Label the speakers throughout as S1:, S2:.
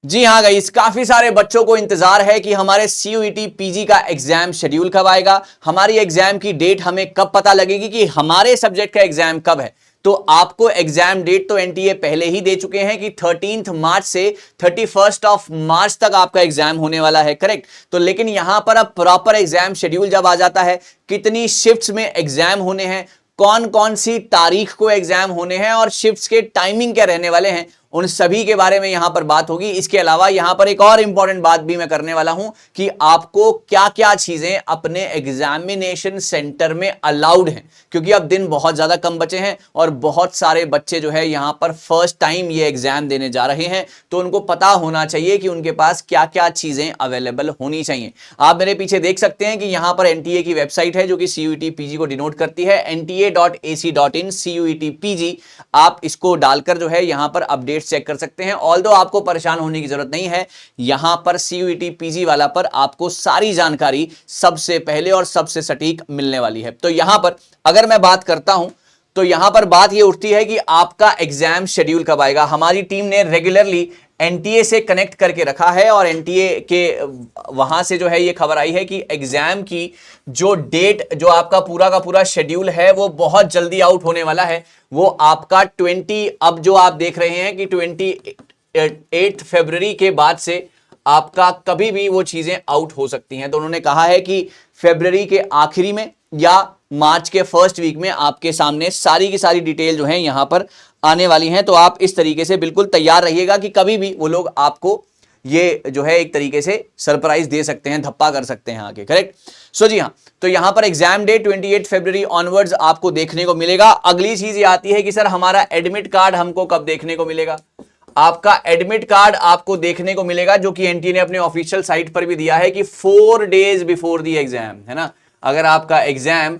S1: जी हाँ गाइस, काफी सारे बच्चों को इंतजार है कि हमारे सीयूईटी पीजी का एग्जाम शेड्यूल कब आएगा, हमारी एग्जाम की डेट हमें कब पता लगेगी कि हमारे सब्जेक्ट का एग्जाम कब है। तो आपको एग्जाम डेट तो एनटीए पहले ही दे चुके हैं कि 13 मार्च से 31 मार्च तक आपका एग्जाम होने वाला है, करेक्ट। तो लेकिन यहां पर अब प्रॉपर एग्जाम शेड्यूल जब आ जाता है, कितनी शिफ्ट्स में एग्जाम होने हैं, कौन कौन सी तारीख को एग्जाम होने हैं और शिफ्ट्स के टाइमिंग क्या रहने वाले हैं, उन सभी के बारे में यहां पर बात होगी। इसके अलावा यहां पर एक और इंपॉर्टेंट बात भी मैं करने वाला हूं कि आपको क्या क्या चीजें अपने एग्जामिनेशन सेंटर में अलाउड हैं, क्योंकि अब दिन बहुत ज्यादा कम बचे हैं और बहुत सारे बच्चे जो है यहां पर फर्स्ट टाइम ये एग्जाम देने जा रहे हैं। तो उनको पता होना चाहिए कि उनके पास क्या क्या चीजें अवेलेबल होनी चाहिए। आप मेरे पीछे देख सकते हैं कि यहां पर एनटीए की वेबसाइट है जो कि सीयूईटी पीजी को डिनोट करती है, nta.ac.in सीयूईटी पीजी। आप इसको डालकर जो है यहां पर अपडेट चेक कर सकते हैं। ऑल्दो आपको परेशान होने की जरूरत नहीं है, यहां पर सीयूईटी पीजी वाला पर आपको सारी जानकारी सबसे पहले और सबसे सटीक मिलने वाली है। तो यहां पर अगर मैं बात करता हूं तो यहां पर बात यह उठती है कि आपका एग्जाम शेड्यूल कब आएगा। हमारी टीम ने रेगुलरली एनटीए से कनेक्ट करके रखा है और एनटीए के वहां से जो है ये खबर आई है कि एग्जाम की जो डेट, जो आपका पूरा का पूरा शेड्यूल है वो बहुत जल्दी आउट होने वाला है। वो आपका 20, अब जो आप देख रहे हैं कि 28 फरवरी के बाद से आपका कभी भी वो चीजें आउट हो सकती हैं। तो उन्होंने कहा है कि फरवरी के आखिरी में या मार्च के फर्स्ट वीक में आपके सामने सारी की सारी डिटेल जो है यहां पर आने वाली हैं। तो आप इस तरीके से बिल्कुल तैयार रहिएगा कि कभी भी वो लोग आपको ये जो है एक तरीके से सरप्राइज दे सकते हैं, धप्पा कर सकते हैं आगे, करेक्ट। सो जी हाँ, तो यहां पर एग्जाम डेट 28 फरवरी ऑनवर्ड्स आपको देखने को मिलेगा। अगली चीज ये आती है कि सर हमारा एडमिट कार्ड हमको कब देखने को मिलेगा। आपका एडमिट कार्ड आपको देखने को मिलेगा, जो कि एनटीए ने अपने ऑफिशियल साइट पर भी दिया है कि 4 डेज बिफोर दी एग्जाम, है ना। अगर आपका एग्जाम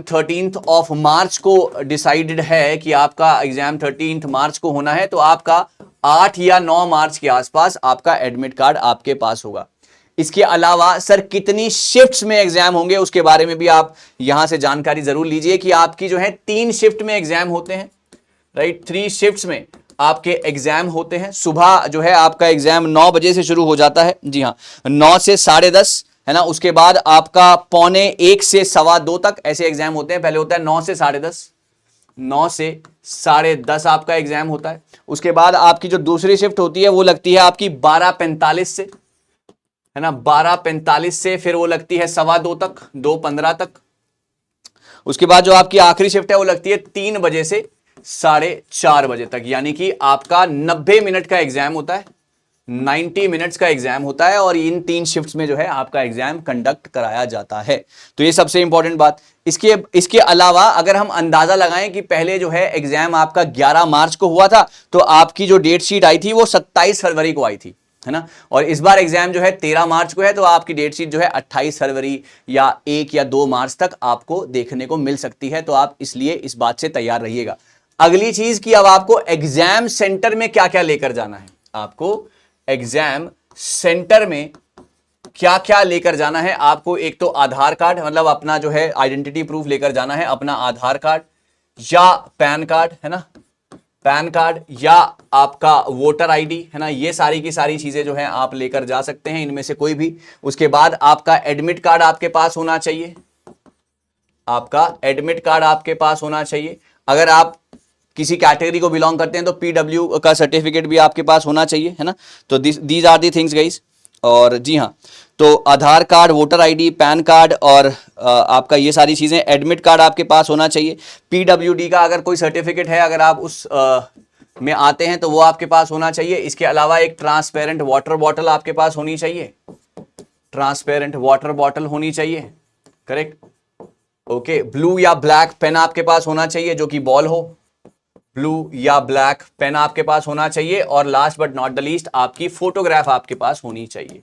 S1: 13 मार्च को डिसाइडेड है कि आपका एग्जाम 13 मार्च को होना है, तो आपका 8 या 9 मार्च के आसपास आपका एडमिट कार्ड आपके पास होगा। इसके अलावा सर कितनी शिफ्ट्स में एग्जाम होंगे उसके बारे में भी आप यहां से जानकारी जरूर लीजिए कि आपकी जो है 3 शिफ्ट में एग्जाम होते हैं, राइट। 3 शिफ्ट्स में आपके एग्जाम होते हैं। सुबह जो है आपका एग्जाम 9 बजे से शुरू हो जाता है, जी हाँ, 9 से 10:30, है ना। उसके बाद आपका 1:45 से 2:15 तक ऐसे एग्जाम होते हैं। पहले होता है 9 से 10:30, 9 से 10:30 आपका एग्जाम होता है। उसके बाद आपकी जो दूसरी शिफ्ट होती है वो लगती है आपकी 12:45 से, है ना, 12:45 से फिर वो लगती है 2:15 तक, 2:15 तक। उसके बाद जो आपकी आखिरी शिफ्ट है वो लगती है 3 बजे से 4:30 बजे तक, यानी कि आपका 90 मिनट का एग्जाम होता है, 90 मिनट्स का एग्जाम होता है और इन 3 शिफ्ट्स में जो है आपका एग्जाम कंडक्ट कराया जाता है। तो ये सबसे इंपॉर्टेंट बात। इसके अलावा अगर हम अंदाजा लगाएं कि पहले जो है एग्जाम आपका 11 मार्च को हुआ था, तो आपकी जो डेट शीट आई थी वो 27 फरवरी को आई थी, है ना। और इस बार एग्जाम जो है 13 मार्च को है, तो आपकी डेट शीट जो है 28 फरवरी या 1 या 2 मार्च तक आपको देखने को मिल सकती है। तो आप इसलिए इस बात से तैयार रहिएगा। अगली चीज कि अब आपको एग्जाम सेंटर में क्या क्या लेकर जाना है, आपको एग्जाम सेंटर में क्या क्या लेकर जाना है। आपको एक तो आधार कार्ड, मतलब अपना जो है आइडेंटिटी प्रूफ लेकर जाना है, अपना आधार कार्ड या पैन कार्ड, है ना, पैन कार्ड या आपका वोटर आईडी, है ना। ये सारी की सारी चीजें जो है आप लेकर जा सकते हैं, इनमें से कोई भी। उसके बाद आपका एडमिट कार्ड आपके पास होना चाहिए, आपका एडमिट कार्ड आपके पास होना चाहिए। अगर आप किसी कैटेगरी को बिलोंग करते हैं तो पीडब्ल्यू का सर्टिफिकेट भी आपके पास होना चाहिए, है ना। तो these are the things guys. और जी हाँ, तो Aadhaar card, voter ID, PAN card और आपका ये सारी चीजें, एडमिट कार्ड आपके पास होना चाहिए। पीडब्ल्यूडी का अगर कोई सर्टिफिकेट है, अगर आप उस में आते हैं तो वो आपके पास होना चाहिए। इसके अलावा एक ट्रांसपेरेंट वाटर बॉटल आपके पास होनी चाहिए, ट्रांसपेरेंट वाटर बॉटल होनी चाहिए, करेक्ट, ओके। ब्लू या ब्लैक पेन आपके पास होना चाहिए, जो कि बॉल हो, ब्लू या ब्लैक पेन आपके पास होना चाहिए। और last but not the least, आपकी फोटोग्राफ आपके पास होनी चाहिए,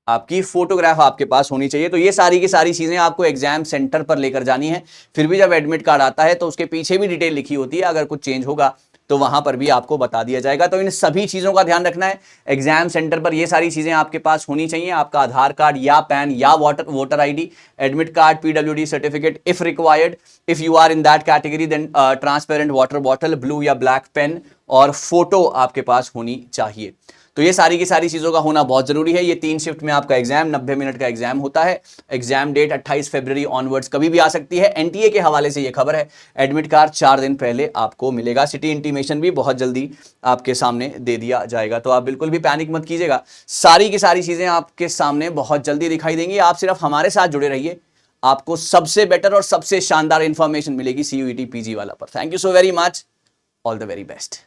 S1: आपकी फोटोग्राफ आपके पास होनी चाहिए। तो ये सारी की सारी चीजें आपको एग्जाम सेंटर पर लेकर जानी है। फिर भी जब एडमिट कार्ड आता है तो उसके पीछे भी डिटेल लिखी होती है, अगर कुछ चेंज होगा तो वहां पर भी आपको बता दिया जाएगा। तो इन सभी चीजों का ध्यान रखना है। एग्जाम सेंटर पर ये सारी चीजें आपके पास होनी चाहिए, आपका आधार कार्ड या पैन या voter ID, admit card, PWD certificate if required, if you are in that category then transparent water bottle, blue या ब्लैक पेन और फोटो आपके पास होनी चाहिए। तो ये सारी की सारी चीजों का होना बहुत जरूरी है। ये 3 शिफ्ट में आपका एग्जाम 90 मिनट का एग्जाम होता है। एग्जाम डेट 28 फरवरी ऑनवर्ड्स कभी भी आ सकती है। एनटीए के हवाले से ये खबर है। एडमिट कार्ड 4 दिन पहले आपको मिलेगा। सिटी इंटीमेशन भी बहुत जल्दी आपके सामने दे दिया जाएगा। तो आप बिल्कुल भी पैनिक मत कीजिएगा, सारी की सारी चीजें आपके सामने बहुत जल्दी दिखाई देंगी। आप सिर्फ हमारे साथ जुड़े रहिए, आपको सबसे बेटर और सबसे शानदार इंफॉर्मेशन मिलेगी CUET PG वाला पर। Thank you so very much, all the very best.